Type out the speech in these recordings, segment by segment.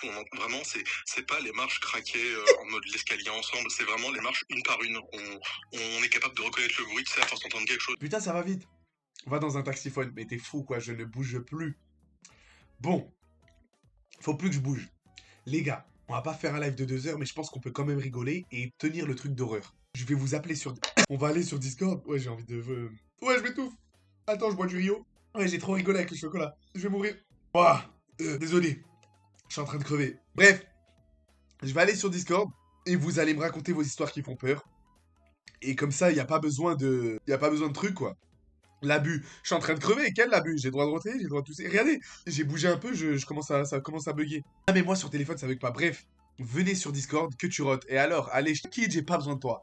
Vraiment, c'est pas les marches craquées en mode l'escalier ensemble, c'est vraiment les marches une par une. On est capable de reconnaître le bruit, tu sais, à force d'entendre quelque chose. Putain, ça va vite. Va dans un taxiphone. Mais t'es fou, quoi. Je ne bouge plus. Bon. Faut plus que je bouge. Les gars, on va pas faire un live de 2 heures, mais je pense qu'on peut quand même rigoler et tenir le truc d'horreur. Je vais vous appeler sur... On va aller sur Discord. Ouais, j'ai envie de... Ouais, je m'étouffe. Attends, je bois du Rio. Ouais, j'ai trop rigolé avec le chocolat. Je vais mourir. Ouah, désolé. Je suis en train de crever. Bref. Je vais aller sur Discord et vous allez me raconter vos histoires qui font peur. Et comme ça, il n'y a pas besoin de... Il a pas besoin de trucs, quoi. L'abus. Je suis en train de crever. Quel abus? J'ai le droit de rentrer, j'ai le droit de tousser. Regardez, j'ai bougé un peu, je commence à, ça commence à bugger. Ah, mais moi, sur téléphone, ça bug pas. Bref, venez sur Discord, que tu rotes. Et alors, allez, Kid, j'ai pas besoin de toi.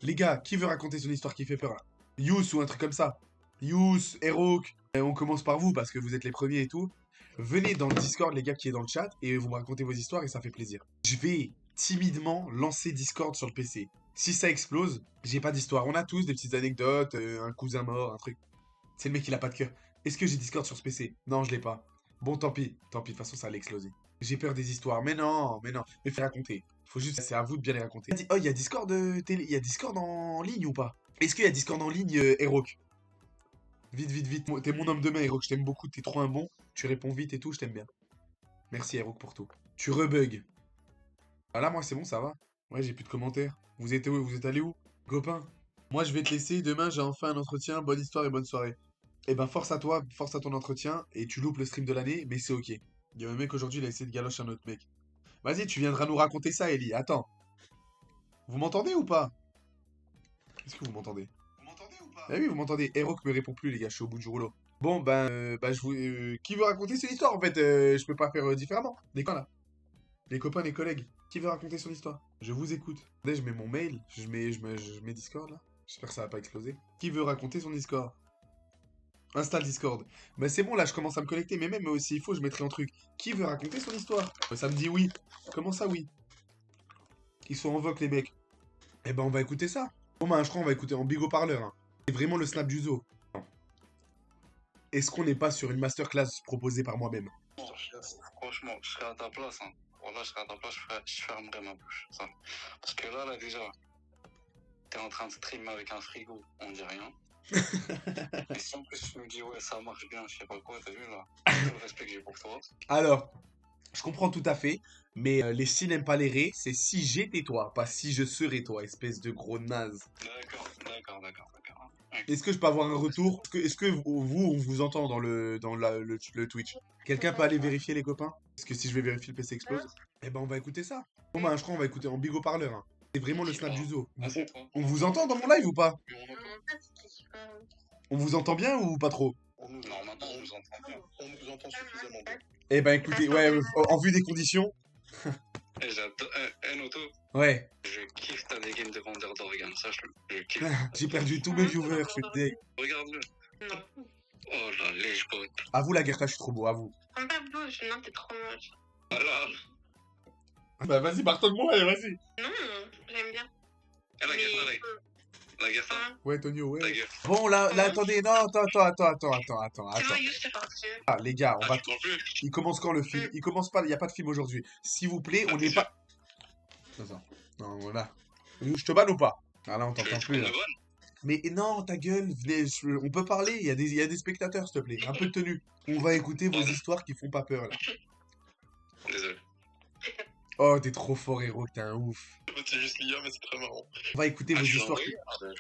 Les gars, qui veut raconter son histoire qui fait peur là? Yous ou un truc comme ça. Yous, Erok. On commence par vous parce que vous êtes les premiers et tout. Venez dans le Discord, les gars qui est dans le chat, et vous me racontez vos histoires et ça fait plaisir. Je vais timidement lancer Discord sur le PC. Si ça explose, j'ai pas d'histoire. On a tous des petites anecdotes, un cousin mort, un truc. C'est le mec qui a pas de cœur. Est-ce que j'ai Discord sur ce PC? Non, je l'ai pas. Bon, tant pis. Tant pis, de toute façon, ça allait exploser. J'ai peur des histoires. Mais non, mais non. Mais fais raconter. Faut juste, c'est à vous de bien les raconter. Oh, il y a Discord télé. Il y a Discord en ligne ou pas? Est-ce qu'il y a Discord en ligne, Erok? Vite, vite, vite. T'es mon homme de main, Erok. Je t'aime beaucoup. T'es trop un bon. Tu réponds vite et tout. Je t'aime bien. Merci, Erok, pour tout. Tu rebug. Ah là, moi, c'est bon, ça va. Ouais, j'ai plus de commentaires. Vous êtes où? Vous êtes allé où? Copain. Moi, je vais te laisser. Demain, j'ai enfin un entretien. Bonne histoire et bonne soirée. Eh ben, force à toi, force à ton entretien, et tu loupes le stream de l'année, mais c'est ok. Il y a un mec aujourd'hui, il a essayé de galocher un autre mec. Vas-y, tu viendras nous raconter ça, Ellie. Attends. Vous m'entendez ou pas? Est-ce que vous m'entendez? Vous m'entendez ou pas? Eh oui, vous m'entendez. Erok me répond plus, les gars, je suis au bout du rouleau. Bon, ben, je vous... qui veut raconter son histoire, en fait? Je peux pas faire différemment. Les copains, là. Les copains, les collègues. Qui veut raconter son histoire? Je vous écoute. Là, je mets mon mail, je mets Discord, là. J'espère que ça va pas exploser. Qui veut raconter son histoire? Installe Discord. Bah c'est bon, là, je commence à me connecter. Mais même s'il faut, je mettrai un truc. Qui veut raconter son histoire? Ça me dit oui. Comment ça, oui? Ils sont en vogue, les mecs. Eh ben, on va écouter ça. Bon, bah, je crois qu'on va écouter en big haut-parleur. Hein. C'est vraiment le snap du zoo. Est-ce qu'on n'est pas sur une masterclass proposée par moi-même? Franchement, je serais à ta place. Hein. Voilà, je serais à ta place, je fermerais ma bouche. Ça. Parce que là, déjà, t'es en train de streamer avec un frigo, on dit rien. Et si en plus tu me dis, ouais, ça marche bien, je sais pas quoi, t'as vu là, tout le respect que j'ai pour toi. Alors, je comprends tout à fait, mais les si n'aiment pas les ré, c'est si j'étais toi, pas si je serais toi, espèce de gros naze. D'accord. Est-ce que je peux avoir un retour? Est-ce que vous, on vous entend dans le Twitch? Quelqu'un peut aller vérifier, les copains? Parce que si je vais vérifier, le PC explose. Eh ben, on va écouter ça. Bon, bah, je crois qu'on va écouter en big haut-parleur. Hein. C'est vraiment le snap du zoo. On vous entend dans mon live ou pas? On vous entend bien ou pas trop? Non, maintenant on nous entend bien. On nous entend suffisamment bien. Eh ben, écoutez, ouais, en vue des conditions. J'adore. Noto, Ouais. je kiffe ta dégaine de vendeur d'organes, sache-le. Je kiffe. J'ai perdu tous mes viewers, je suis deg. Regarde-le. Oh la lèche botte. À vous, la Gerta, je suis trop beau, à vous. Prends pas bouge, non, t'es trop moche. Alors. Bah, vas-y, pardonne-moi, allez, vas-y. Non, j'aime bien. La Gerta, la Gerta. Ouais, Tonio, ouais. La Gerta. Bon, là, attendez, non, attends. Tu vois, juste c'est parti. Ah, les gars, on va... Tu comprends plus? Il commence quand le film? Il commence pas, il n'y a pas de film aujourd'hui. S'il vous plaît, on n'est pas... Attends, non, voilà. Je te banne ou pas? Ah là, on t'entend plus, là. Mais non, ta gueule, venez, on peut parler, il y a des spectateurs, s'il te plaît. Un peu de tenue. On va écouter vos histoires qui font pas peur, là. Désolé. Oh, t'es trop fort, héros, t'es un ouf. C'est juste l'IA, mais c'est très marrant. On va écouter vos histoires qui...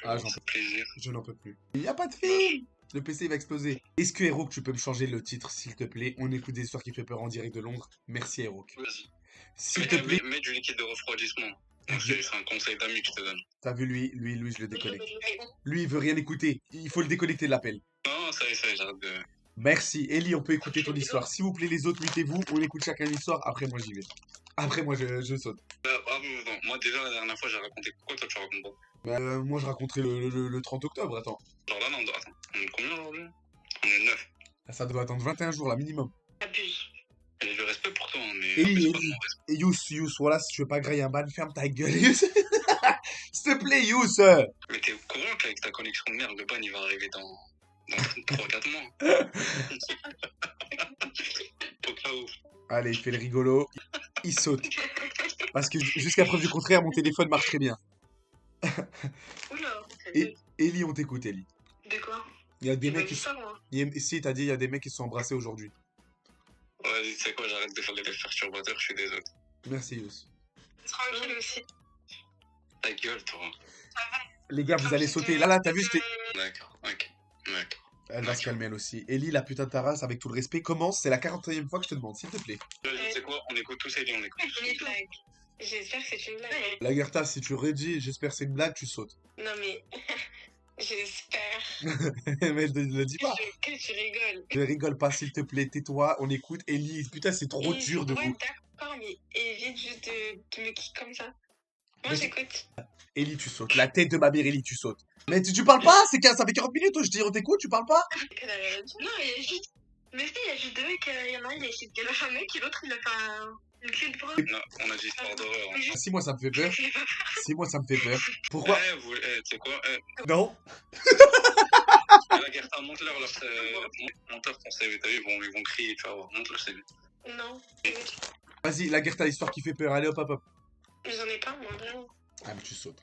Ah, j'en peux plaisir. Je n'en peux plus. Il n'y a pas de film. Le PC va exploser. Est-ce que, Héroc, tu peux me changer le titre, s'il te plaît? On écoute des histoires qui fait peur en direct de Londres. Merci, Héroc. Vas-y. S'il te plaît. Mets du liquide de refroidissement. C'est un conseil d'amis que je te donne. T'as vu, lui, je le déconnecte. Lui, il veut rien écouter. Il faut le déconnecter de l'appel. Non, ça y est, j'arrête de... Merci. Ellie, on peut écouter ton histoire. S'il vous plaît, les autres, mutez-vous. On écoute chacun l'histoire. Après, moi, j'y vais. Après, moi, je saute. Moi, déjà, la dernière fois, j'ai raconté... Pourquoi toi, tu racontes pas? Moi, je raconterai le 30 octobre, attends. Genre là, non, attends. On est combien aujourd'hui? On est 9. Ça doit attendre 21 jours, là, minimum. Abuse. J'ai du respect pour toi, mais... Ellie. Et Yous, voilà, si tu veux pas grailler un ban, ferme ta gueule, Yous. S'il te plaît, Yous. Mais t'es au courant qu'avec ta connexion de merde, le ban, il va arriver dans 3-4 mois. Au cas où. Allez, il fait le rigolo. il saute. Parce que jusqu'à preuve du contraire, mon téléphone marche très bien. Oula. Et Ellie, on t'écoute, Ellie. De quoi? Il y a des J'ai pas mecs dit qui ça, moi. Si, t'as dit, il y a des mecs qui se sont embrassés aujourd'hui. Vas-y, tu sais quoi, j'arrête de faire les perturbateurs, je suis désolé. Merci, Yous. Tranquille aussi. Ta gueule, toi. Les gars, vous allez sauter. Là, t'as vu, D'accord, ok. D'accord. Elle va se calmer, elle aussi. Ellie, la putain de ta race, avec tout le respect, commence. C'est la 40e fois que je te demande, s'il te plaît. Vas-y, tu sais quoi, on écoute tous Ellie, on écoute. C'est une blague. J'espère que c'est une blague. Lagerta, si tu redis, j'espère que c'est une blague, tu sautes. Non, mais. J'espère Mais ne dis pas. que tu rigoles. Ne rigole pas, s'il te plaît, tais-toi, on écoute. Ellie, putain, c'est trop dur de Ouais, vous. d'accord, mais évite juste de me kick comme ça. Moi, Mais- j'écoute. Ellie, tu sautes. La tête de ma mère, Ellie, tu sautes. Mais tu parles pas, ça fait 40 minutes, je dis, on t'écoute, tu parles pas. Non, il y a juste. Mais si, il y a juste deux mecs. Il y en a un, il a essayé de lâcher un mec, et l'autre, il a fait une clé de bras. Non, on a dit histoire d'horreur. Hein. Mais Si, moi, ça me fait peur. juste. Si, moi, ça me fait peur. Pourquoi Tu sais quoi, Non. la Gerta, monte-leur ton CV, t'as vu, ils vont crier, tu vas voir, monte leur CV. Non. Vas-y, Lagerta, l'histoire qui fait peur. Allez, hop, hop, hop. J'en ai pas, moi, vraiment. Ah, mais tu sautes.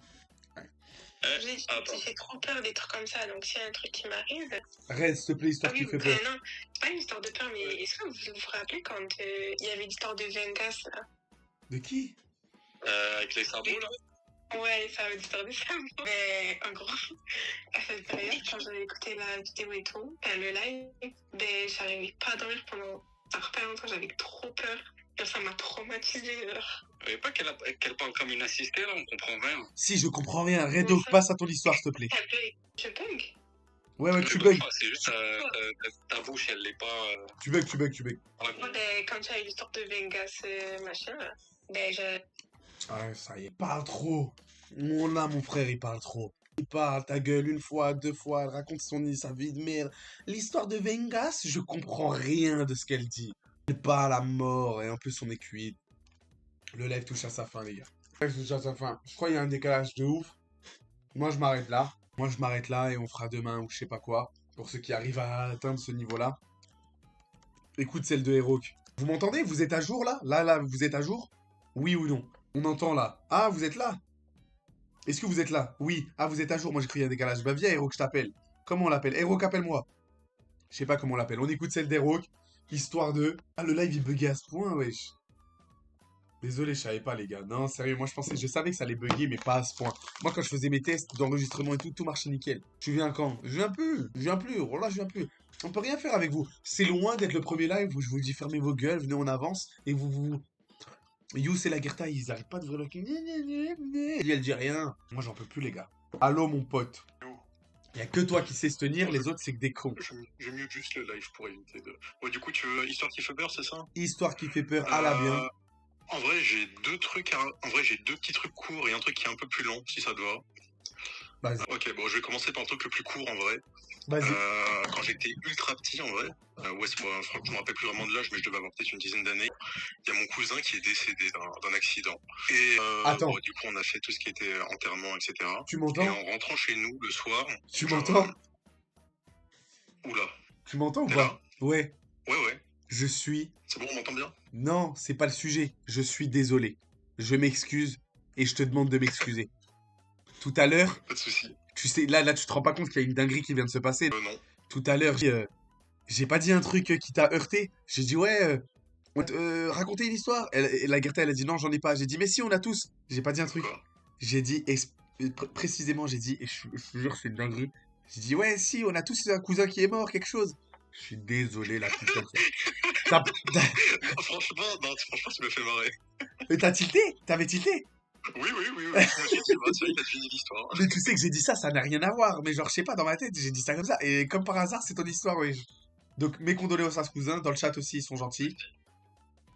Attends. J'ai trop peur des trucs comme ça, donc s'il y a un truc qui m'arrive. Reste, s'il te plaît, histoire qui fait peur. Non, c'est pas une histoire de peur, mais est-ce que vous vous rappelez quand il y avait l'histoire de Vegas là? De qui? Avec les sabots, là. Ouais, ça avait l'histoire de ça. Mais en gros, à cette période, quand j'avais écouté la vidéo et tout, le live, ben j'arrivais pas à dormir pendant pas longtemps, j'avais trop peur. Genre, ça m'a traumatisé. Vous voyez pas qu'elle parle comme une assistée, là, on comprend rien. Si, je comprends rien. Redo, passe à ton histoire, s'il te plaît. Je bug. Ouais, tu Je bugs. bug pas, c'est juste ta bouche, elle l'est pas. Tu bugs. Moi, ben, quand il y a eu l'histoire de Vegas, machin, là, ben Ah, ça y est, parle trop. Mon frère, il parle trop. Il parle, ta gueule, une fois, deux fois, elle raconte sa vie de merde. L'histoire de Vegas, je comprends rien de ce qu'elle dit. Elle parle à mort, et en plus, on est cuit. Le live touche à sa fin, les gars. Le live touche à sa fin. Je crois qu'il y a un décalage de ouf. Moi, je m'arrête là. Et on fera demain ou je sais pas quoi. Pour ceux qui arrivent à atteindre ce niveau-là. Écoute celle de Heroic. Vous m'entendez? Vous êtes à jour, là? Là, vous êtes à jour? Oui ou non? On entend là. Ah, vous êtes là? Est-ce que vous êtes là? Oui. Ah, vous êtes à jour. Moi, j'ai cru qu'il y a un décalage. Bah, viens, Heroic, je t'appelle. Comment on l'appelle? Heroic, appelle-moi. Je sais pas comment on l'appelle. On écoute celle d'Heroic. Histoire de... Ah, le live, il buguait à ce point, wesh. Désolé, je savais pas, les gars. Non, sérieux, moi, je savais que ça allait bugger, mais pas à ce point. Moi, quand je faisais mes tests d'enregistrement et tout marchait nickel. Tu viens quand? Je viens plus. Oh là, je viens plus. On peut rien faire avec vous. C'est loin d'être le premier live où je vous dis fermez vos gueules, venez, on avance, et vous... Yous et Lagerta, ils arrêtent pas de ouvrir le cul. Et elle dit rien. Moi, j'en peux plus, les gars. Allô, mon pote. Y a que toi qui sais se tenir, les autres, c'est que des cons. Je mute juste le live pour éviter de... Bon, du coup, tu veux Histoire qui fait peur, c'est ça? Histoire qui fait peur à la bien. En vrai, j'ai deux petits trucs courts et un truc qui est un peu plus long, si ça te va. Vas-y. Ok, bon, je vais commencer par un truc le plus court, en vrai. Vas-y. Quand j'étais ultra petit, en vrai, franchement, je me rappelle plus vraiment de l'âge, mais je devais avoir peut-être une dizaine d'années. Il y a mon cousin qui est décédé d'un accident. Et Attends. bon, du coup, on a fait tout ce qui était enterrement, etc. Tu Et m'entends? en rentrant chez nous le soir... Tu m'entends? Oula. Tu m'entends ou T'es pas? là? Ouais. Ouais. Je suis... C'est bon, on m'entend bien? Non, c'est pas le sujet. Je suis désolé. Je m'excuse et je te demande de m'excuser. Tout à l'heure, Pas de soucis. tu sais, là, tu te rends pas compte qu'il y a une dinguerie qui vient de se passer. Non. Tout à l'heure, j'ai pas dit un truc qui t'a heurté. J'ai dit, ouais, racontez une histoire. La Gerta, elle a dit, non, j'en ai pas. J'ai dit, mais si, on a tous. J'ai pas dit un truc. Quoi? J'ai dit, précisément, j'ai dit, et je te jure, c'est une dinguerie. J'ai dit, ouais, si, on a tous un cousin qui est mort, quelque chose. Je suis désolé, la putain de... Franchement, tu me fais marrer. Mais t'as tilté? T'avais tilté? Oui. Je me suis dit, bah, tiens, il a fini l'histoire. Mais tu sais que j'ai dit ça n'a rien à voir. Mais genre, je sais pas, dans ma tête, j'ai dit ça comme ça. Et comme par hasard, c'est ton histoire, oui. Donc, mes condoléances à ce cousin. Dans le chat aussi, ils sont gentils.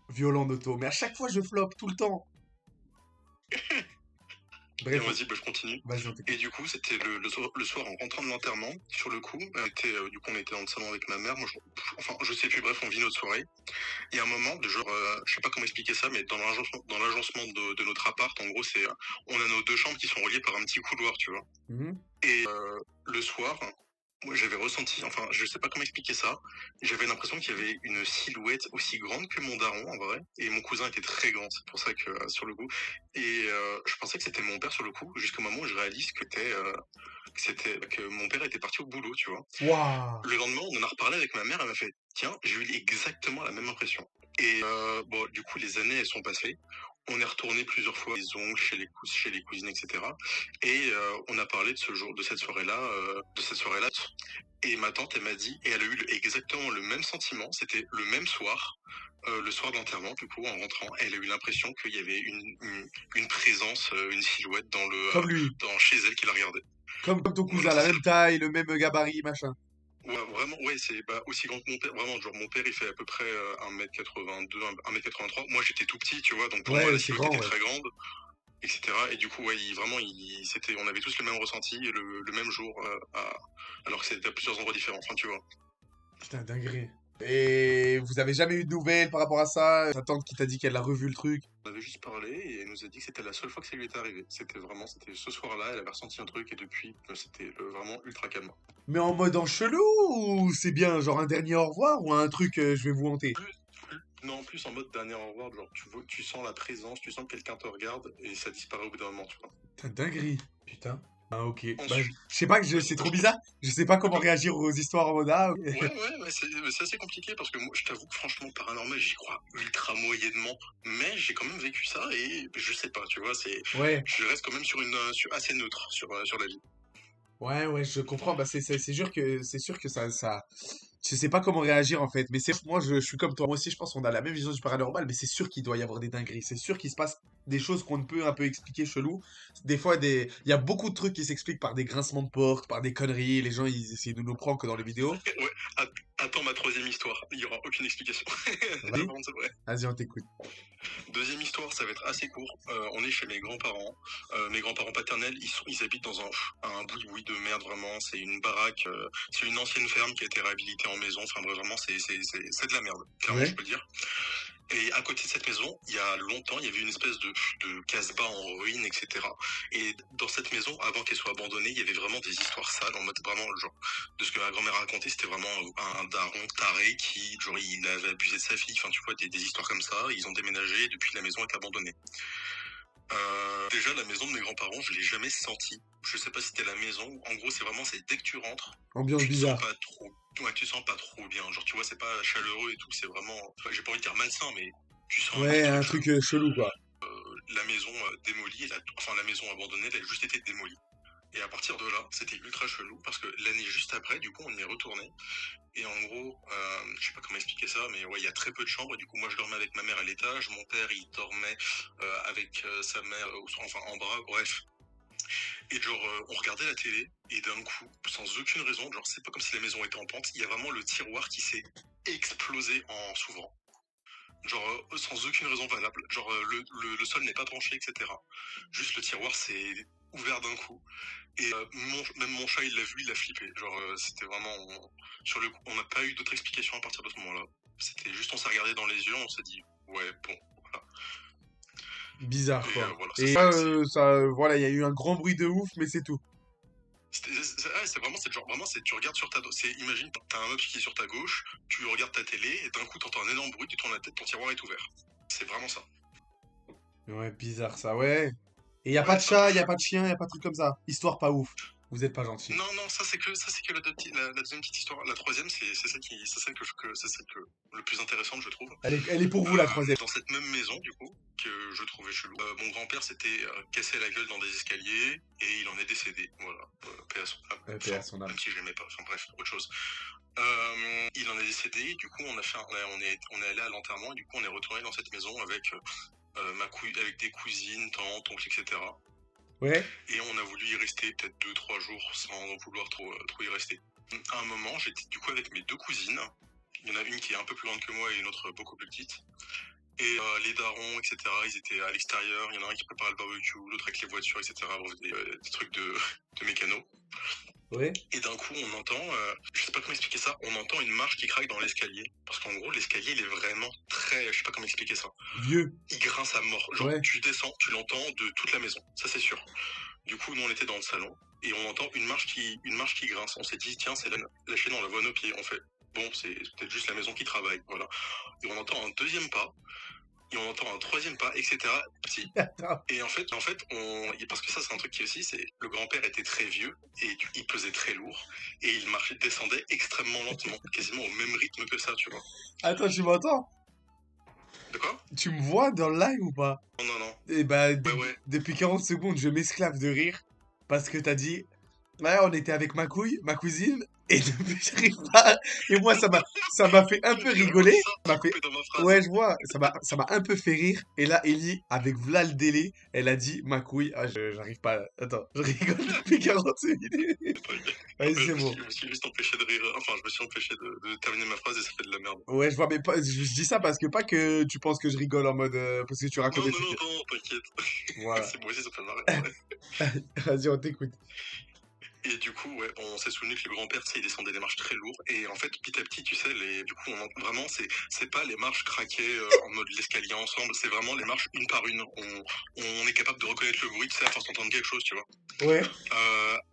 Violent d'auto. Mais à chaque fois, je floppe, tout le temps. Bref, Vas-y, bah, je continue. vas-y, on t'écoute. Et du coup, c'était le soir en rentrant de l'enterrement. Sur le coup, on était dans le salon avec ma mère. Moi, je sais plus, bref, on vit notre soirée. Et à un moment, je sais pas comment expliquer ça, mais dans l'agencement de notre appart, en gros, on a nos deux chambres qui sont reliées par un petit couloir, tu vois. Mhm. Et le soir, moi j'avais ressenti, enfin je sais pas comment expliquer ça, j'avais l'impression qu'il y avait une silhouette aussi grande que mon daron en vrai, et mon cousin était très grand, c'est pour ça que sur le coup, et je pensais que c'était mon père sur le coup, jusqu'au moment où je réalise que mon père était parti au boulot, tu vois. Waouh! Le lendemain, on en a reparlé avec ma mère, elle m'a fait, tiens, j'ai eu exactement la même impression. Et bon, du coup, les années, elles sont passées. On est retourné plusieurs fois à la maison, chez les cousines, etc. Et on a parlé de ce jour, de cette soirée-là. Et ma tante, elle m'a dit, et elle a eu exactement le même sentiment. C'était le même soir, le soir de l'enterrement. Du coup, en rentrant, elle a eu l'impression qu'il y avait une présence, une silhouette Comme lui. chez elle qui la regardait. Comme ton Voilà, cousin, la c'est ça. même taille, le même gabarit, machin. Ouais, vraiment, ouais, c'est aussi grand que mon père. Vraiment, genre, mon père, il fait à peu près 1m82, 1m83. Moi, j'étais tout petit, tu vois, donc pour moi, Ouais, la c'est silhouette grand, était ouais. très grande, etc. Et du coup, ouais, on avait tous le même ressenti, le même jour, alors que c'était à plusieurs endroits différents, enfin, tu vois. Putain, dinguerie. Et vous avez jamais eu de nouvelles par rapport à ça? Ta tante qui t'a dit qu'elle a revu le truc? On avait juste parlé et elle nous a dit que c'était la seule fois que ça lui était arrivé. C'était ce soir-là, elle avait ressenti un truc et depuis, c'était vraiment ultra calme. Mais en mode en chelou ou c'est bien genre un dernier au revoir ou un truc je vais vous hanter? Non, plus en mode dernier au revoir, genre tu sens la présence, tu sens que quelqu'un te regarde et ça disparaît au bout d'un moment, tu vois. Putain, dinguerie. Putain. Ah ok. Bah, Ensuite, je sais pas que c'est trop bizarre. Je sais pas comment réagir aux histoires en mode ah. ouais, c'est assez compliqué parce que moi, je t'avoue que franchement, paranormal, j'y crois ultra moyennement, mais j'ai quand même vécu ça et je sais pas, tu vois, Ouais. je reste quand même assez neutre sur la vie. Ouais, ouais, je comprends. Bah, c'est sûr que je sais pas comment réagir en fait. Mais c'est moi, je suis comme toi. Moi aussi, je pense qu'on a la même vision du paranormal. Mais c'est sûr qu'il doit y avoir des dingueries. C'est sûr qu'il se passe des choses qu'on ne peut un peu expliquer chelou. Des fois, il y a beaucoup de trucs qui s'expliquent par des grincements de porte, par des conneries. Les gens, ils essayent de nous prendre que dans les vidéos. Ouais, attends ma troisième histoire, il y aura aucune explication. Vas-y, Par contre, c'est vrai. vas-y, on t'écoute. Deuxième histoire, ça va être assez court. On est chez mes grands-parents. Mes grands-parents paternels, ils habitent dans un boui-boui de merde, vraiment. C'est une baraque, c'est une ancienne ferme qui a été réhabilitée en maison. Enfin, vraiment, c'est de la merde, clairement, je Ouais. peux le dire. Et à côté de cette maison, il y a longtemps, il y avait une espèce de casse-bas en ruine, etc. Et dans cette maison, avant qu'elle soit abandonnée, il y avait vraiment des histoires sales, en mode vraiment, genre, de ce que ma grand-mère racontait, c'était vraiment un daron taré qui, genre, il avait abusé de sa fille, enfin, tu vois, des histoires comme ça. Ils ont déménagé, et depuis, la maison est abandonnée. Déjà, la maison de mes grands-parents, je l'ai jamais sentie. Je sais pas si c'était la maison. En gros, c'est dès que tu rentres, Ambiance tu te sens bizarre. pas trop. Ouais, tu te sens pas trop bien. Genre, tu vois, c'est pas chaleureux et tout. C'est vraiment. Enfin, j'ai pas envie de dire malsain, mais tu sens un petit Ouais, un truc chelou. truc chelou quoi. La maison démolie, enfin la maison abandonnée, elle a juste été démolie. Et à partir de là, c'était ultra chelou parce que l'année juste après, du coup, on y est retourné. Et en gros, je sais pas comment expliquer ça, mais ouais, il y a très peu de chambres. Et du coup, moi, je dormais avec ma mère à l'étage. Mon père, il dormait avec sa mère, enfin en bras, bref. Et genre, on regardait la télé. Et d'un coup, sans aucune raison, genre, c'est pas comme si la maison était en pente. Il y a vraiment le tiroir qui s'est explosé en s'ouvrant. Genre, sans aucune raison valable. Genre, le sol n'est pas penché, etc. Juste le tiroir s'est ouvert d'un coup. Et même mon chat, il l'a vu, il a flippé. Genre, c'était vraiment... sur le coup, on n'a pas eu d'autre explication à partir de ce moment-là. C'était juste, on s'est regardé dans les yeux, on s'est dit, ouais, bon, voilà. Bizarre Et quoi. voilà, Et voilà, il y a eu un grand bruit de ouf, mais c'est tout. c'est vraiment, c'est genre, vraiment, tu regardes sur ta... imagine, t'as un meuble qui est sur ta gauche, tu regardes ta télé, et d'un coup, t'entends un énorme bruit, tu tournes la tête, ton tiroir est ouvert. C'est vraiment ça. Ouais, bizarre ça, ouais. Et y a pas Ouais, de c'est un peu chat, y a chelou. pas de chien, y a pas de truc comme ça. Histoire pas ouf. Vous êtes pas gentil. Non, ça c'est que la deuxième petite histoire. La troisième, c'est celle que le plus intéressante, je trouve. Elle est pour vous la troisième. Dans cette même maison, du coup, que je trouvais chelou. Mon grand-père s'était cassé la gueule dans des escaliers et il en est décédé. Voilà, paix à son âme. Paix à son âme. Même si je l'aimais pas. Enfin bref, autre chose. Il en est décédé. Et du coup, on est allé à l'enterrement. Et du coup, on est retourné dans cette maison avec avec des cousines, tantes, oncles, etc. Ouais. Et on a voulu y rester peut-être 2-3 jours sans vouloir trop y rester. À un moment, j'étais du coup avec mes deux cousines. Il y en a une qui est un peu plus grande que moi et une autre beaucoup plus petite. Et les darons, etc., ils étaient à l'extérieur. Il y en a un qui préparait le barbecue, l'autre avec les voitures, etc. Bref, des trucs de mécano. Ouais. Et d'un coup, on entend, je sais pas comment expliquer ça, on entend une marche qui craque dans l'escalier. Parce qu'en gros, l'escalier, il est vraiment très, je sais pas comment expliquer ça. Vieux. Il grince à mort. Genre, Ouais. tu descends, tu l'entends de toute la maison. Ça, c'est sûr. Du coup, nous, on était dans le salon et on entend une marche qui grince. On s'est dit, tiens, c'est la chaîne, on la voit à nos pieds. On fait, bon, c'est peut-être juste la maison qui travaille, voilà. Et on entend un deuxième pas, et on entend un troisième pas, etc. Petit. Attends. Et en fait, parce que ça, c'est un truc qui aussi, c'est le grand-père était très vieux et il pesait très lourd et il descendait extrêmement lentement, quasiment au même rythme que ça, tu vois. Attends, tu m'entends? De quoi? Tu me vois dans le live ou pas? Non, non, non. Eh bah, Ouais. depuis 40 secondes, je m'esclave de rire parce que t'as dit, ouais, on était avec ma cousine, et depuis, j'arrive pas. Et moi, ça m'a fait un peu rigoler. Ça m'a fait, Dans ma phrase. ouais, je vois, ça m'a un peu fait rire. Et là, Ellie, avec v'là le délai, elle a dit ma couille. Ah, j'arrive pas. Attends, je rigole depuis 40 minutes. Vas-y, c'est bon. Je me suis juste empêché de rire. Enfin, je me suis empêché de terminer ma phrase et ça fait de la merde. Ouais, je vois, mais pas, je dis ça parce que pas que tu penses que je rigole en mode parce que tu racontes des trucs. Non, t'inquiète. Voilà. C'est moi aussi, ça fait marrer. Vas-y, on t'écoute. Et du coup, ouais, on s'est souvenu que le grand-père, il descendait des marches très lourdes. Et en fait, petit à petit, tu sais, du coup, vraiment, c'est pas les marches craquées en mode l'escalier ensemble, c'est vraiment les marches une par une. On est capable de reconnaître le bruit, tu sais, à force d'entendre quelque chose, tu vois. Ouais.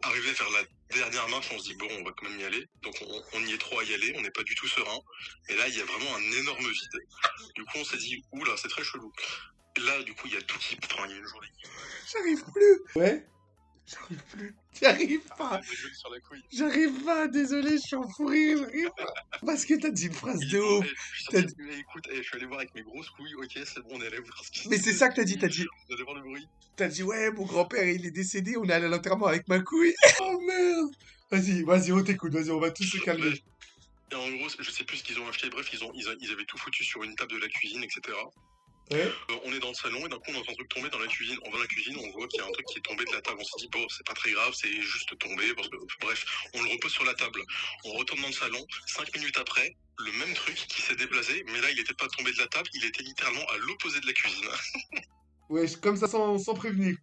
Arrivé vers la dernière marche, on se dit, bon, on va quand même y aller. Donc, on y est trop à y aller, on n'est pas du tout serein. Et là, il y a vraiment un énorme vide. Du coup, on s'est dit, oula, c'est très chelou. Et là, du coup, il y a tout qui... Enfin, il y a une journée qui... J'arrive plus. Ouais. J'arrive plus. J'arrive pas. Sur la couille. J'arrive pas. Désolé, je suis en fou rire. J'arrive pas. Parce que t'as dit une phrase de ouf. Écoute, je suis allé voir avec mes grosses couilles. Ok, c'est bon, on est allé voir ce qui Mais c'est ça que t'as dit. T'as dit. On est allé voir le bruit. T'as dit, ouais, mon grand-père, il est décédé. On est allé à l'enterrement avec ma couille. Oh merde. Vas-y, on t'écoute. Vas-y, on va tous se calmer. Et en gros, je sais plus ce qu'ils ont acheté. Bref, ils avaient tout foutu sur une table de la cuisine, etc. Ouais. On est dans le salon et d'un coup on entend un truc tomber dans la cuisine. On va dans la cuisine, on voit qu'il y a un truc qui est tombé de la table. On s'est dit bon, c'est pas très grave, c'est juste tombé. Parce que, bref, on le repose sur la table. On retourne dans le salon. 5 minutes après, le même truc qui s'est déplacé, mais là il était pas tombé de la table, il était littéralement à l'opposé de la cuisine. Ouais, comme ça sans prévenir.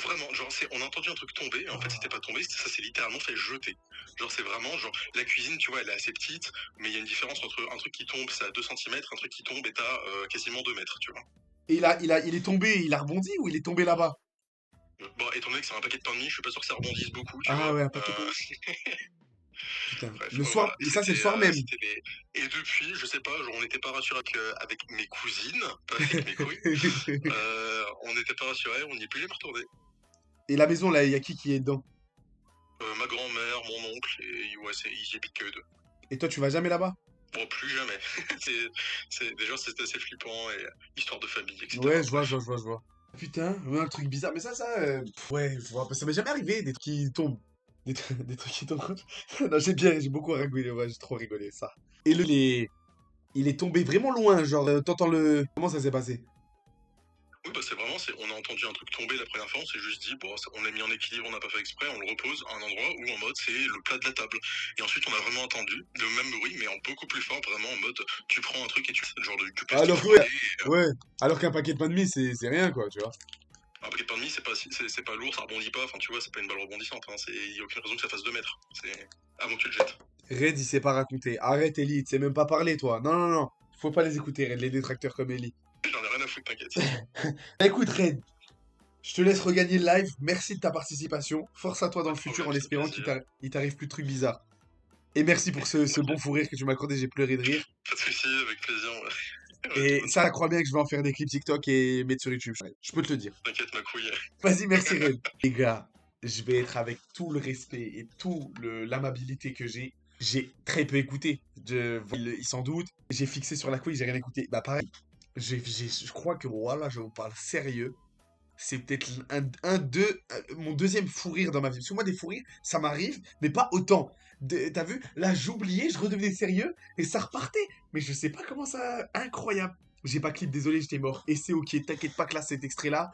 Vraiment, genre on a entendu un truc tomber, et en fait c'était pas tombé, ça s'est littéralement fait jeter. Genre c'est vraiment, genre la cuisine tu vois elle est assez petite, mais il y a une différence entre un truc qui tombe c'est à 2 cm, un truc qui tombe est à quasiment 2 mètres, tu vois. Et il est tombé, il a rebondi ou il est tombé là-bas? Bon, étant donné que c'est un paquet de pain de mie, je suis pas sûr que ça rebondisse beaucoup, tu Ah vois. ouais, un paquet de pain de mie. Putain, Bref, le soir, voilà. et ça c'est le soir même. Et depuis, je sais pas, genre on n'était pas rassurés avec mes cousines, pas avec mes couilles. On n'était pas rassurés, on n'y est plus jamais retourné. Et la maison là, il y a qui est dedans? Ma grand-mère, mon oncle, et ouais, ils y habitent que eux deux. Et toi, tu vas jamais là-bas? Bon, plus jamais. Déjà, c'était assez flippant, et histoire de famille, etc. Ouais, je vois. Putain, ouais, un truc bizarre. Mais ça, ouais, je vois. Ça m'est jamais arrivé, des trucs qui tombent. Des trucs qui tombent. Non, j'ai beaucoup rigolé, ouais, j'ai trop rigolé, ça. Et il est tombé vraiment loin, genre, t'entends le... Comment ça s'est passé? Oui, bah c'est vraiment, on a entendu un truc tomber la première fois, on s'est juste dit, bon, on l'a mis en équilibre, on n'a pas fait exprès, on le repose à un endroit où en mode c'est le plat de la table. Et ensuite on a vraiment entendu le même bruit, mais en beaucoup plus fort, vraiment en mode tu prends un truc et tu fais genre du plastique. Alors ouais, ouais. Alors qu'un paquet de pain de mie, c'est rien, quoi, tu vois. Un paquet de pain de mie, c'est pas lourd, ça rebondit pas, enfin tu vois, c'est pas une balle rebondissante, hein, y a aucune raison que ça fasse 2 mètres. C'est avant que tu le jettes. Red, il sait pas raconter. Arrête, Ellie, tu sais même pas parler, toi. Non. Faut pas les écouter, Red, les détracteurs comme Ellie. J'en ai rien à foutre, t'inquiète. Écoute, Red, je te laisse regagner le live. Merci de ta participation. Force à toi dans le futur en espérant qu'il t'arrive plus de trucs bizarres. Et merci pour ce bon fou rire que tu m'as accordé. J'ai pleuré de rire. Pas de soucis, avec plaisir. Ouais. Et ça, crois bien que je vais en faire des clips TikTok et mettre sur YouTube. Je peux te le dire. T'inquiète, ma couille. Vas-y, merci, Red. Les gars, je vais être avec tout le respect et tout l'amabilité que j'ai. J'ai très peu écouté. Il s'en doute. J'ai fixé sur la couille, j'ai rien écouté. Bah pareil. Je crois que voilà, je vous parle sérieux. C'est peut-être mon deuxième fou rire dans ma vie. Parce que moi, des fous rires, ça m'arrive, mais pas autant. T'as vu? Là, j'oubliais, je redevenais sérieux et ça repartait. Mais je sais pas comment ça. Incroyable. J'ai pas clip, désolé, j'étais mort. Et c'est ok, t'inquiète pas que là, cet extrait-là,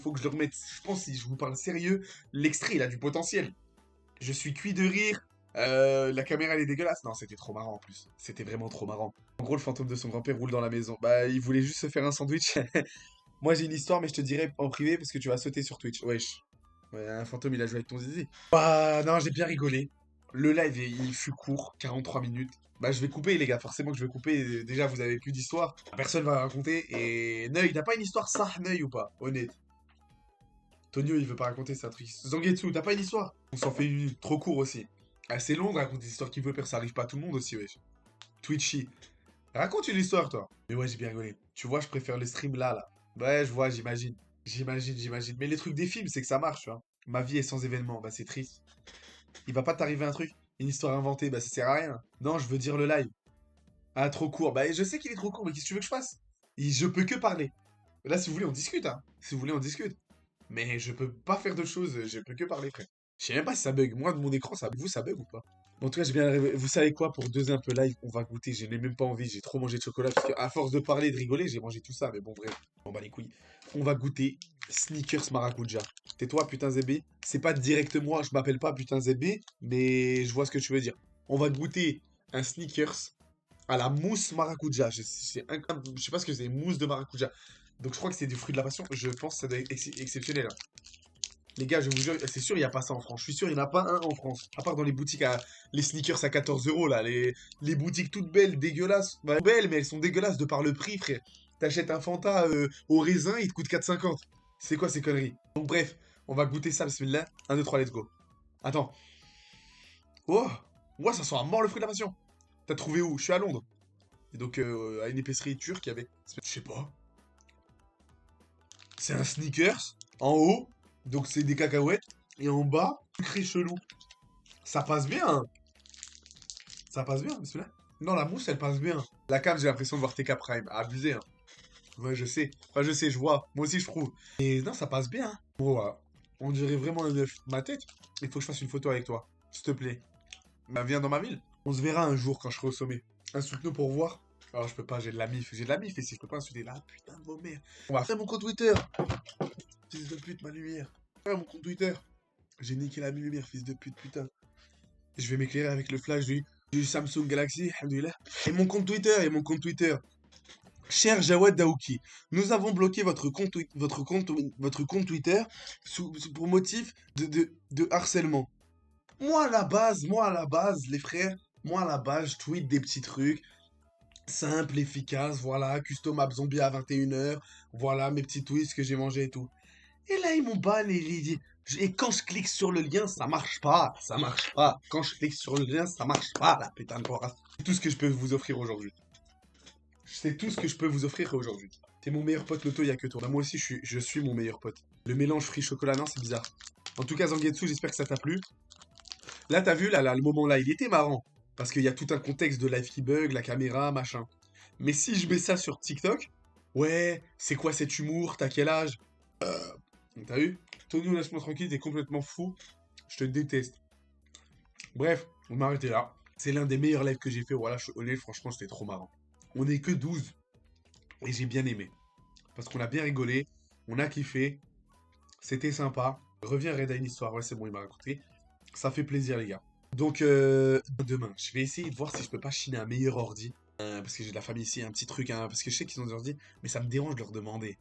faut que je le remette. Je pense, si je vous parle sérieux, l'extrait, il a du potentiel. Je suis cuit de rire. La caméra elle est dégueulasse. Non, c'était trop marrant en plus. C'était vraiment trop marrant. En gros, le fantôme de son grand-père roule dans la maison. Bah, il voulait juste se faire un sandwich. Moi, j'ai une histoire, mais je te dirai en privé parce que tu vas sauter sur Twitch. Wesh. Ouais, un fantôme, il a joué avec ton zizi. Bah, non, j'ai bien rigolé. Le live, il fut court, 43 minutes. Bah, je vais couper, les gars. Forcément que je vais couper. Déjà, vous avez plus d'histoire. Personne va raconter. Et Neuil, t'as pas une histoire ça, Neuil ou pas? Honnête. Tonio, il veut pas raconter sa truc. Zangetsu, t'as pas une histoire? On s'en fait une trop court aussi. Assez long de raconter des histoires qu'il veut, ça arrive pas à tout le monde aussi, wesh. Twitchy. Raconte une histoire, toi. Mais ouais, j'ai bien rigolé. Tu vois, je préfère le stream là. Ouais, je vois, j'imagine. J'imagine. Mais les trucs des films, c'est que ça marche, tu vois. Ma vie est sans événement, bah c'est triste. Il va pas t'arriver un truc, une histoire inventée, bah ça sert à rien. Non, je veux dire le live. Ah, trop court. Bah je sais qu'il est trop court, mais qu'est-ce que tu veux que je fasse? Je peux que parler. Là, si vous voulez, on discute, hein. Si vous voulez, on discute. Mais je peux pas faire d'autre chose, je peux que parler, frère. Je sais même pas si ça bug. Moi, de mon écran, ça bug ou pas? Bon, en tout cas, j'ai bien rêvé. Vous savez quoi? Pour doser un peu live, on va goûter. Je n'ai même pas envie. J'ai trop mangé de chocolat. Parce qu'à force de parler et de rigoler, j'ai mangé tout ça. Mais bon, bref. On bat les couilles. On va goûter Snickers Maracuja. Tais-toi, putain ZB. C'est pas direct moi. Je m'appelle pas putain ZB. Mais je vois ce que tu veux dire. On va goûter un Snickers à la mousse Maracuja. Je sais pas ce que c'est. Mousse de Maracuja. Donc je crois que c'est du fruit de la passion. Je pense que ça doit être exceptionnel, hein. Les gars, je vous jure, c'est sûr, il n'y a pas ça en France. Je suis sûr, il n'y en a pas un en France. À part dans les boutiques les sneakers à 14 euros, là. Les boutiques toutes belles, dégueulasses. Bah, belles, mais elles sont dégueulasses de par le prix, frère. T'achètes un Fanta au raisin, il te coûte 4,50. C'est quoi ces conneries? Donc, bref, on va goûter ça, bismillah. 1, 2, 3, let's go. Attends. Oh! Ouais, ça sent à mort le fruit de la passion. T'as trouvé où? Je suis à Londres. Et donc, à une épicerie turque, il y avait. Je sais pas. C'est un sneakers. En haut. Donc c'est des cacahuètes. Et en bas, sucré chelou. Ça passe bien, hein. Ça passe bien, celui-là. Non, la mousse, elle passe bien. La cave, j'ai l'impression de voir TK Prime. Abusé, hein. Ouais, je sais. Enfin, je sais, je vois. Moi aussi, je trouve. Et non, ça passe bien, hein. Bon, voilà. On dirait vraiment un œuf. Ma tête, il faut que je fasse une photo avec toi. S'il te plaît. Bah, viens dans ma ville. On se verra un jour quand je serai au sommet. Insulte-nous pour voir. Alors, je peux pas, j'ai de la mif. J'ai de la mif, et si je peux pas insulter là, putain de vos mères. On va faire mon compte Twitter. Fils de pute, ma lumière. Mon compte Twitter. J'ai niqué la lumière, fils de pute, putain. Je vais m'éclairer avec le flash du Samsung Galaxy, alhamdoulilah. Et mon compte Twitter. Cher Jawad Daouki, nous avons bloqué votre compte Twitter pour motif de harcèlement. Moi à la base, les frères, je tweete des petits trucs. Simple, efficace, voilà, custom app zombie à 21h, voilà mes petits tweets que j'ai mangé et tout. Et là, ils m'ont ban et quand je clique sur le lien, ça marche pas. Quand je clique sur le lien, ça marche pas, la putain de porrasse. C'est tout ce que je peux vous offrir aujourd'hui. T'es mon meilleur pote, Loto, y a que toi. Bah, moi aussi, je suis mon meilleur pote. Le mélange free chocolat, non, c'est bizarre. En tout cas, Zangetsu, j'espère que ça t'a plu. Là, t'as vu, là, le moment là, il était marrant. Parce qu'il y a tout un contexte de live qui bug, la caméra, machin. Mais si je mets ça sur TikTok, ouais, c'est quoi cet humour, t'as quel âge? T'as vu? Tonio, laisse-moi tranquille, t'es complètement fou. Je te déteste. Bref, on m'a arrêté là. C'est l'un des meilleurs lives que j'ai fait. Voilà, je suis honnête, franchement, c'était trop marrant. On est que 12. Et j'ai bien aimé. Parce qu'on a bien rigolé. On a kiffé. C'était sympa. Reviens, Red à une histoire. Ouais, c'est bon, il m'a raconté. Ça fait plaisir, les gars. Donc, demain, je vais essayer de voir si je peux pas chiner un meilleur ordi. Parce que j'ai de la famille ici, un petit truc. Hein, parce que je sais qu'ils ont des ordi. Mais ça me dérange de leur demander.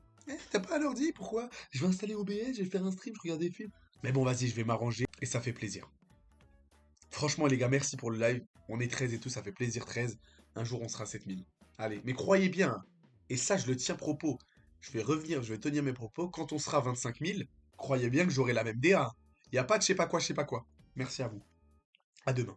T'as pas un ordi? Pourquoi? Je vais installer OBS, je vais faire un stream, je regarde des films. Mais bon, vas-y, je vais m'arranger. Et ça fait plaisir. Franchement, les gars, merci pour le live. On est 13 et tout, ça fait plaisir, 13. Un jour, on sera 7000. Allez, mais croyez bien, et ça, je le tiens propos. Je vais revenir, je vais tenir mes propos. Quand on sera 25 000, croyez bien que j'aurai la même DA. Il n'y a pas de je sais pas quoi. Merci à vous. À demain.